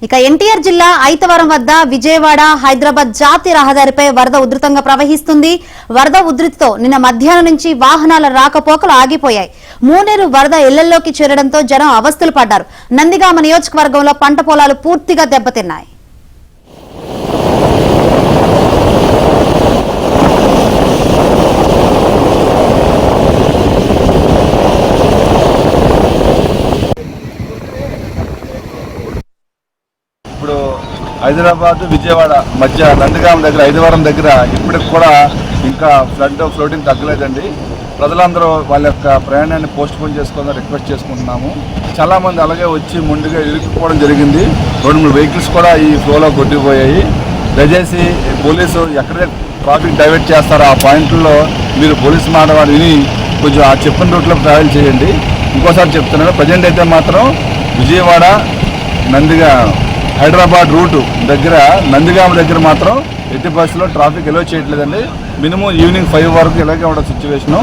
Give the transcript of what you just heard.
ఇక ఎన్టీఆర్ జిల్లా ఐతవరం వద్ద విజయవాడ హైదరాబాద్ జాతీయ రహదారిపై వరద ఉధృతంగా ప్రవహిస్తుంది. వరద ఉధృతితో నిన్న మధ్యాహ్నం నుంచి వాహనాల రాకపోకలు ఆగిపోయాయి. మూనేరు వరద ఇళ్లలోకి చేరడంతో జనం అవస్థలు పడ్డారు. నందిగామ నియోజకవర్గంలో పంట పొలాలు పూర్తిగా దెబ్బతిన్నాయి. ఇప్పుడు హైదరాబాద్ విజయవాడ మధ్య నందిగామ దగ్గర ఐదవరం దగ్గర ఇప్పటికి కూడా ఇంకా ఫ్లోటింగ్ తగ్గలేదండి. ప్రజలందరూ వాళ్ళ యొక్క ప్రయాణాన్ని పోస్ట్ పోన్ చేసుకోవాలని రిక్వెస్ట్ చేసుకుంటున్నాము. చాలామంది అలాగే వచ్చి ముందుగా ఇరుక్కుపోవడం జరిగింది. 2-3 వెహికల్స్ కూడా ఈ ఫ్లోలో కొట్టిపోయాయి. దయచేసి పోలీసు ఎక్కడైతే ట్రాఫిక్ డైవర్ట్ చేస్తారో ఆ పాయింట్లో మీరు పోలీసు మాట విని కొంచెం ఆ చెప్పిన రూట్లో ట్రావెల్ చేయండి. ఇంకోసారి చెప్తున్నాను, ప్రజెంట్ అయితే మాత్రం విజయవాడ హైదరాబాద్ రూటు దగ్గర నందిగామ దగ్గర మాత్రం ఎట్టి బస్సులో ట్రాఫిక్ ఎలో చేయట్లేదండి. మినిమం ఈవినింగ్ 5 వరకు ఇలాగే ఉండదు సిచ్యువేషను.